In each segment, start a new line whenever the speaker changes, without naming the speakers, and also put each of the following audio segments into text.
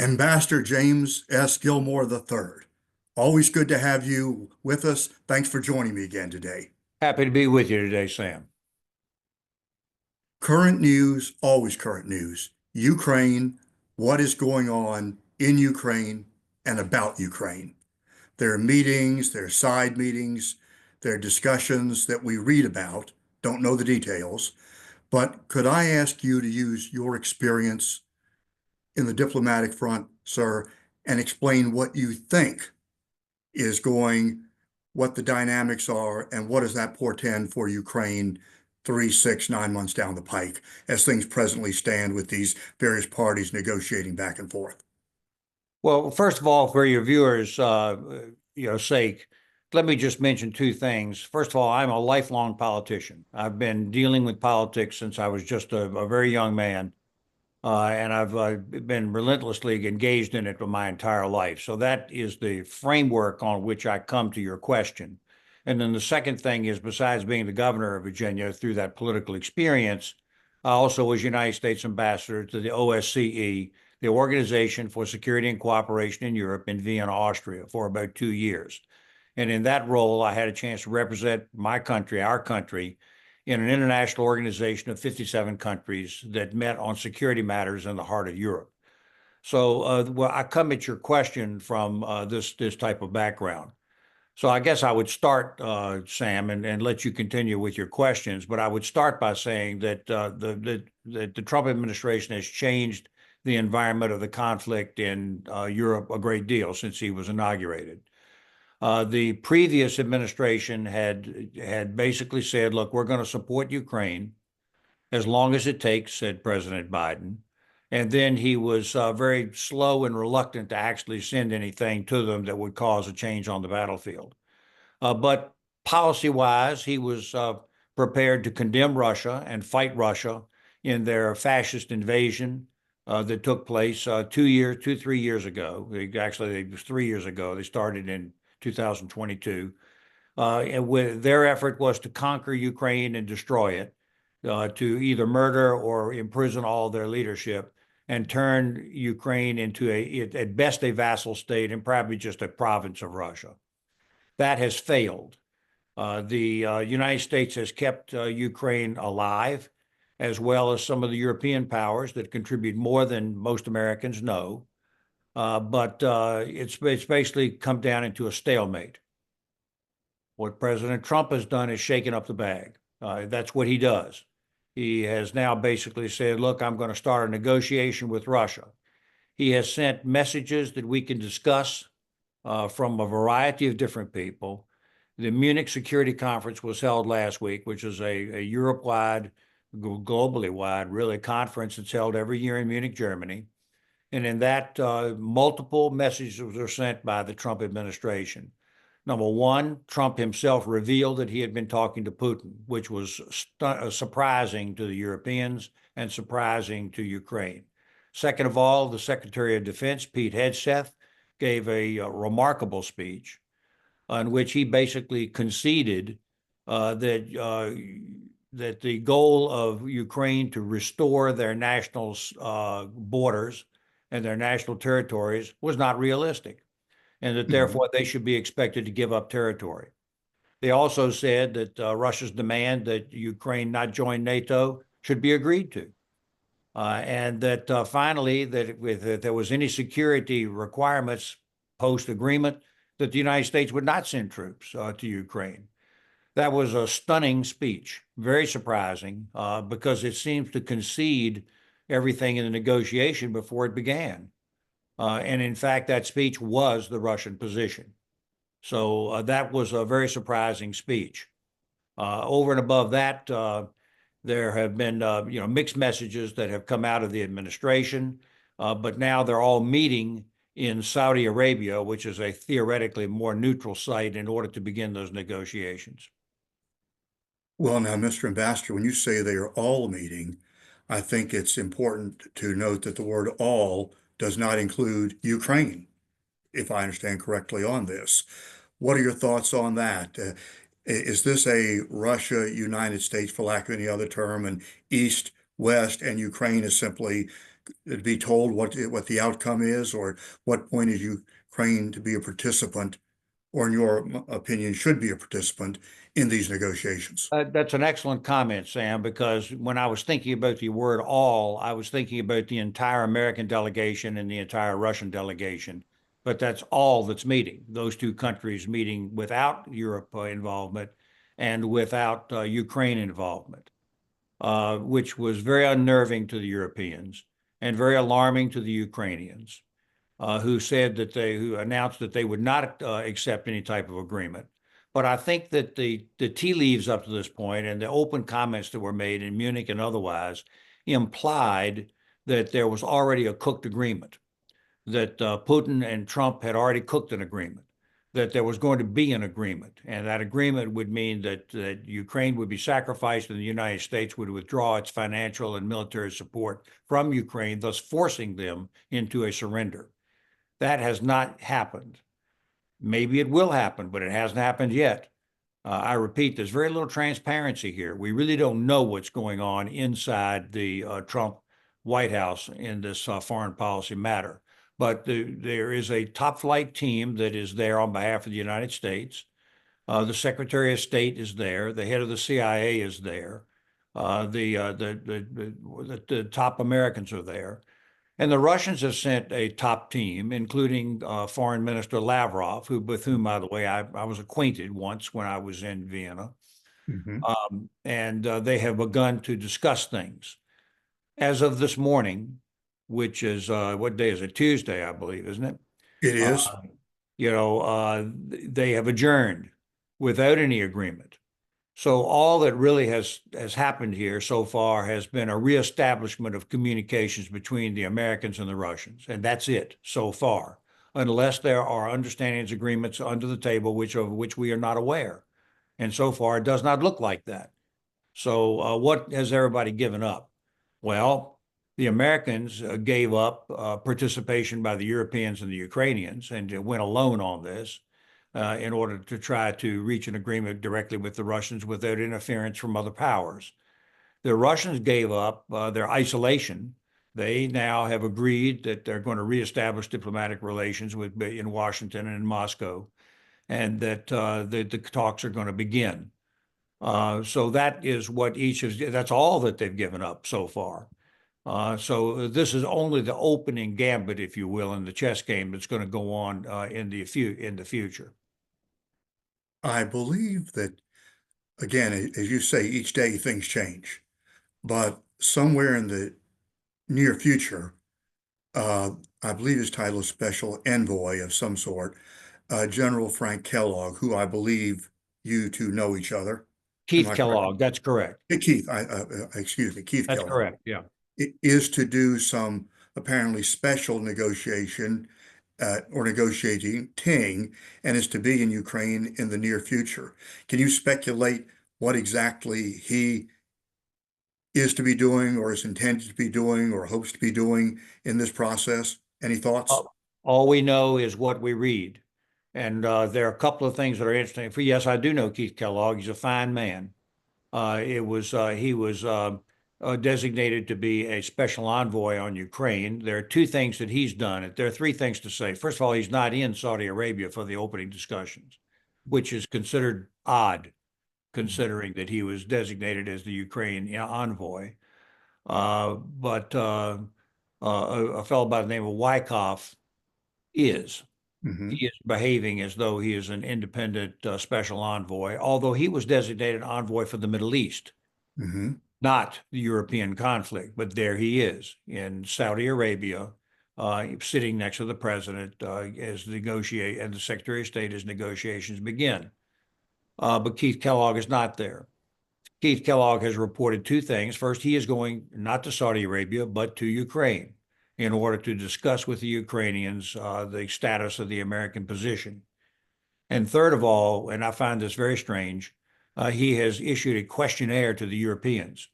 Ambassador James S. Gilmore III. Always good to have you with us. Thanks for joining me again today.
Happy to be with you today, Sam.
Current news, always current news. Ukraine, what is going on in Ukraine and about Ukraine? There are meetings, there are side meetings, there are discussions that we read about, don't know the details. But could I ask you to use your experience in the diplomatic front, sir, and explain what you think is going, what the dynamics are, and what does that portend for Ukraine 3, 6, 9 months down the pike as things presently stand with these various parties negotiating back and forth?
Well, first of all, for your viewers' sake, let me just mention two things. First of all, I'm a lifelong politician. I've been dealing with politics since I was just a very young man, and I've been relentlessly engaged in it for my entire life. So that is the framework on which I come to your question. And then the second thing is, besides being the governor of Virginia through that political experience, I also was United States ambassador to the OSCE, the Organization for Security and Cooperation in Europe, in Vienna, Austria, for about 2 years. And in that role, I had a chance to represent my country, our country, in an international organization of 57 countries that met on security matters in the heart of Europe. So, well, I come at your question from this type of background. So I guess I would start, Sam, and let you continue with your questions. But I would start by saying that the Trump administration has changed the environment of the conflict in Europe a great deal since he was inaugurated. The previous administration had basically said, look, we're going to support Ukraine as long as it takes, said President Biden. And then he was very slow and reluctant to actually send anything to them that would cause a change on the battlefield. But policy-wise, he was prepared to condemn Russia and fight Russia in their fascist invasion that took place 3 years ago. Actually, it was 3 years ago. They started in 2022. And their effort was to conquer Ukraine and destroy it, to either murder or imprison all their leadership and turn Ukraine into at best a vassal state and probably just a province of Russia. That has failed. The United States has kept Ukraine alive, as well as some of the European powers that contribute more than most Americans know. But it's basically come down into a stalemate. What President Trump has done is shaken up the bag. That's what he does. He has now basically said, look, I'm going to start a negotiation with Russia. He has sent messages that we can discuss from a variety of different people. The Munich Security Conference was held last week, which is a Europe-wide, globally wide, really, conference that's held every year in Munich, Germany. And in that, multiple messages were sent by the Trump administration. Number one, Trump himself revealed that he had been talking to Putin, which was surprising to the Europeans and surprising to Ukraine. Second of all, the Secretary of Defense, Pete Hegseth, gave a remarkable speech in which he basically conceded that the goal of Ukraine to restore their national borders and their national territories was not realistic, and that therefore they should be expected to give up territory. They also said that Russia's demand that Ukraine not join NATO should be agreed to. And that finally, that if there was any security requirements post-agreement, that the United States would not send troops to Ukraine. That was a stunning speech, very surprising, because it seems to concede everything in the negotiation before it began. And in fact, that speech was the Russian position. So that was a very surprising speech. Over and above that, there have been mixed messages that have come out of the administration, but now they're all meeting in Saudi Arabia, which is a theoretically more neutral site, in order to begin those negotiations.
Well, now, Mr. Ambassador, when you say they are all meeting, I think it's important to note that the word all does not include Ukraine, if I understand correctly on this. What are your thoughts on that? Is this a Russia, United States, for lack of any other term, and East, West, and Ukraine is simply be told what the outcome is, or what point is Ukraine to be a participant, or in your opinion, should be a participant in these negotiations?
That's an excellent comment, Sam, because when I was thinking about the word all, I was thinking about the entire American delegation and the entire Russian delegation. But that's all that's meeting, those two countries meeting without Europe involvement and without Ukraine involvement, which was very unnerving to the Europeans and very alarming to the Ukrainians, who announced that they would not accept any type of agreement. But I think that the tea leaves up to this point and the open comments that were made in Munich and otherwise implied that there was already a cooked agreement, that Putin and Trump had already cooked an agreement, that there was going to be an agreement. And that agreement would mean that Ukraine would be sacrificed and the United States would withdraw its financial and military support from Ukraine, thus forcing them into a surrender. That has not happened. Maybe it will happen, but it hasn't happened yet. I repeat, there's very little transparency here. We really don't know what's going on inside the Trump White House in this foreign policy matter. But there is a top flight team that is there on behalf of the United States. The Secretary of State is there. The head of the CIA is there. The top Americans are there. And the Russians have sent a top team, including Foreign Minister Lavrov, with whom, by the way, I was acquainted once when I was in Vienna. And they have begun to discuss things. As of this morning, which is, what day is it? Tuesday, I believe, isn't it?
It is.
They have adjourned without any agreement. So all that really has happened here so far has been a reestablishment of communications between the Americans and the Russians, and that's it so far, unless there are understandings, agreements under the table, of which we are not aware. And so far, it does not look like that. So what has everybody given up? Well, the Americans gave up participation by the Europeans and the Ukrainians and went alone on this. In order to try to reach an agreement directly with the Russians without interference from other powers. The Russians gave up their isolation. They now have agreed that they're going to reestablish diplomatic relations in Washington and in Moscow, and that the talks are going to begin. So that is what that's all that they've given up so far. So this is only the opening gambit, if you will, in the chess game that's going to go on in the future.
I believe that, again, as you say, each day things change, but somewhere in the near future, I believe his title is Special Envoy of some sort, General Frank Kellogg, who I believe you two know each other.
Keith Kellogg, that's correct.
Keith, excuse me, Keith
That's
Kellogg.
correct, yeah.
It is to do some apparently special negotiation or negotiating, and is to be in Ukraine in the near future. Can you speculate what exactly he is to be doing, or is intended to be doing, or hopes to be doing in this process? Any thoughts?
All we know is what we read. And there are a couple of things that are interesting. Yes, I do know Keith Kellogg. He's a fine man. He was designated to be a special envoy on Ukraine. There are two things that he's done. There are three things to say. First of all, he's not in Saudi Arabia for the opening discussions, which is considered odd, considering that he was designated as the Ukraine envoy. But a fellow by the name of Wyckoff is. He is behaving as though he is an independent special envoy, although he was designated envoy for the Middle East. Not the European conflict, but there he is in Saudi Arabia, sitting next to the president and the Secretary of State as negotiations begin. But Keith Kellogg is not there. Keith Kellogg has reported two things. First, he is going not to Saudi Arabia, but to Ukraine in order to discuss with the Ukrainians the status of the American position. And third of all, and I find this very strange, he has issued a questionnaire to the Europeans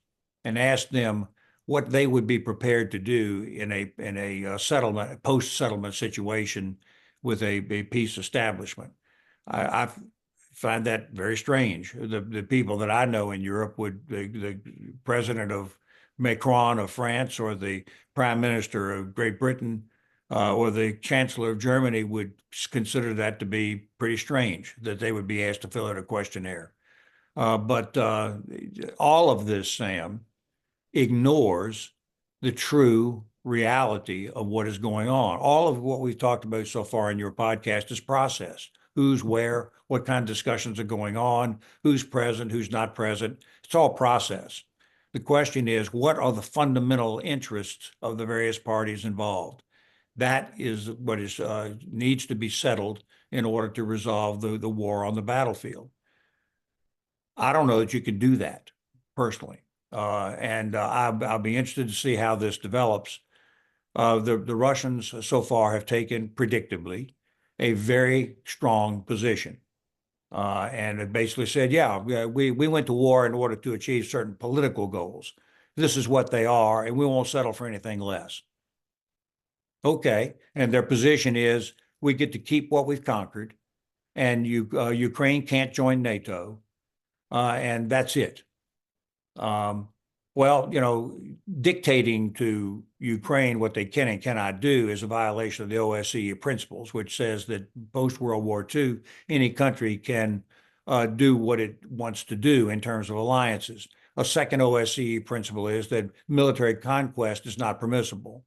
and asked them what they would be prepared to do in a settlement, post-settlement situation with a peace establishment. I find that very strange. The people that I know in Europe the president of Macron of France or the Prime Minister of Great Britain or the Chancellor of Germany would consider that to be pretty strange that they would be asked to fill out a questionnaire. But all of this, Sam, ignores the true reality of what is going on. All of what we've talked about so far in your podcast is process. Who's where, what kind of discussions are going on, who's present, who's not present. It's all process. The question is, what are the fundamental interests of the various parties involved? That is what is needs to be settled in order to resolve the war on the battlefield. I don't know that you can do that personally. And I'll be interested to see how this develops. The Russians so far have taken, predictably, a very strong position. And it basically said, yeah, we went to war in order to achieve certain political goals. This is what they are, and we won't settle for anything less. Okay. And their position is we get to keep what we've conquered, and Ukraine can't join NATO, and that's it. Well, dictating to Ukraine what they can and cannot do is a violation of the OSCE principles, which says that post-World War II, any country can do what it wants to do in terms of alliances. A second OSCE principle is that military conquest is not permissible.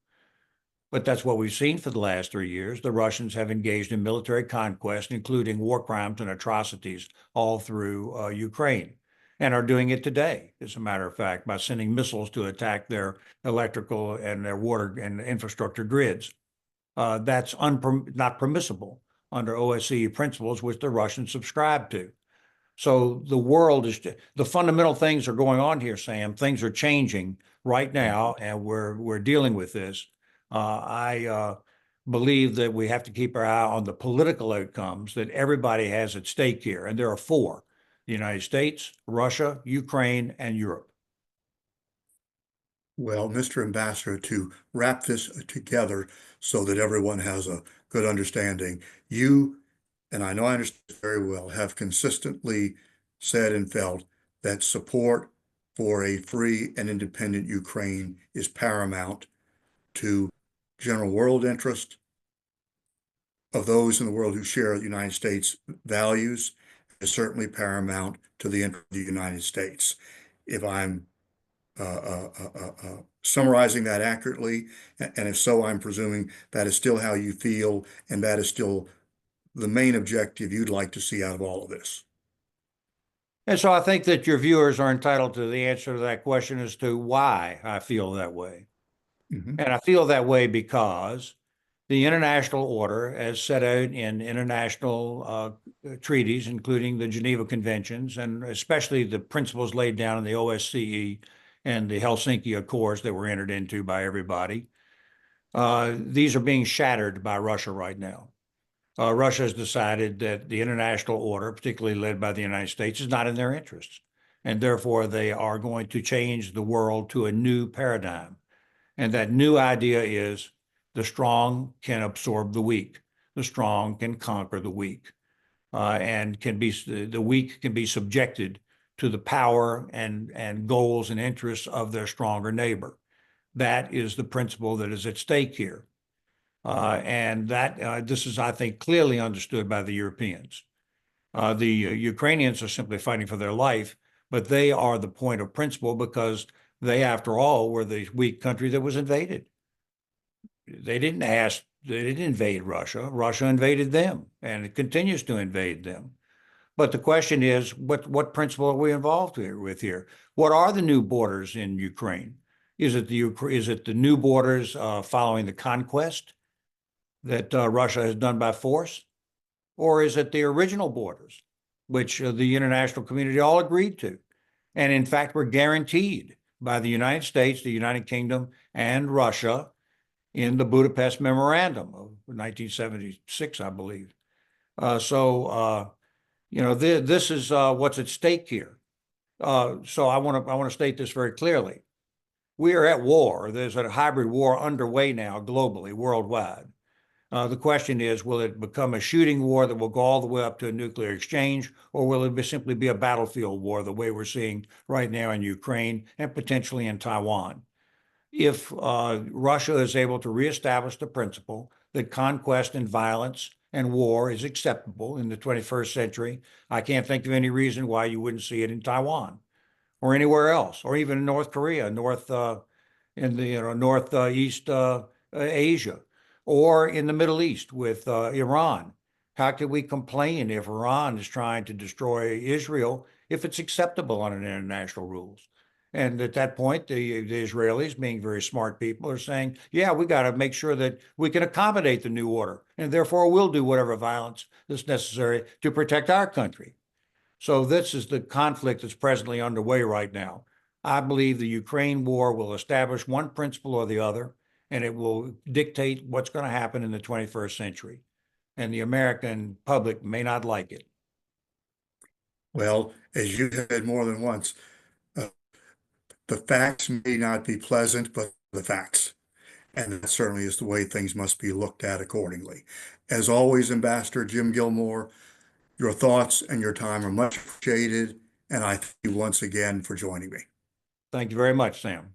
But that's what we've seen for the last 3 years. The Russians have engaged in military conquest, including war crimes and atrocities all through Ukraine, and are doing it today, as a matter of fact, by sending missiles to attack their electrical and their water and infrastructure grids. That's not permissible under OSCE principles, which the Russians subscribe to. So the world the fundamental things are going on here, Sam. Things are changing right now, and we're dealing with this. I believe that we have to keep our eye on the political outcomes that everybody has at stake here, and there are four: the United States, Russia, Ukraine, and Europe.
Well, Mr. Ambassador, to wrap this together so that everyone has a good understanding, you, and I know I understand very well, have consistently said and felt that support for a free and independent Ukraine is paramount to general world interest of those in the world who share the United States values, is certainly paramount to the interest of the United States. If I'm summarizing that accurately, and if so, I'm presuming that is still how you feel, and that is still the main objective you'd like to see out of all of this.
And so I think that your viewers are entitled to the answer to that question as to why I feel that way. And I feel that way because the international order, as set out in international treaties, including the Geneva Conventions, and especially the principles laid down in the OSCE and the Helsinki Accords that were entered into by everybody, these are being shattered by Russia right now. Russia has decided that the international order, particularly led by the United States, is not in their interests. And therefore, they are going to change the world to a new paradigm. And that new idea is the strong can absorb the weak. The strong can conquer the weak, and the weak can be subjected to the power and goals and interests of their stronger neighbor. That is the principle that is at stake here. And that this is, I think, clearly understood by the Europeans. The Ukrainians are simply fighting for their life, but they are the point of principle because they, after all, were the weak country that was invaded. They didn't invade Russia. Russia invaded them, and it continues to invade them. But the question is, what principle are we involved with here? What are the new borders in Ukraine? Is it the new borders following the conquest that Russia has done by force? Or is it the original borders, which the international community all agreed to, and in fact were guaranteed by the United States, the United Kingdom, and Russia in the Budapest Memorandum of 1976, I believe. This is what's at stake here. So I want to state this very clearly. We are at war. There's a hybrid war underway now globally, worldwide. The question is, will it become a shooting war that will go all the way up to a nuclear exchange, or will it simply be a battlefield war the way we're seeing right now in Ukraine and potentially in Taiwan? If Russia is able to reestablish the principle that conquest and violence and war is acceptable in the 21st century, I can't think of any reason why you wouldn't see it in Taiwan or anywhere else, or even in North Korea, in the northeast Asia, or in the Middle East with Iran. How can we complain if Iran is trying to destroy Israel if it's acceptable under international rules? And at that point, the Israelis, being very smart people, are saying, yeah, we got to make sure that we can accommodate the new order, and therefore we'll do whatever violence is necessary to protect our country. So this is the conflict that's presently underway right now. I believe the Ukraine war will establish one principle or the other, and it will dictate what's going to happen in the 21st century. And the American public may not like it.
Well, as you said more than once, uh, the facts may not be pleasant, but the facts. And that certainly is the way things must be looked at accordingly. As always, Ambassador Jim Gilmore, your thoughts and your time are much appreciated. And I thank you once again for joining me.
Thank you very much, Sam.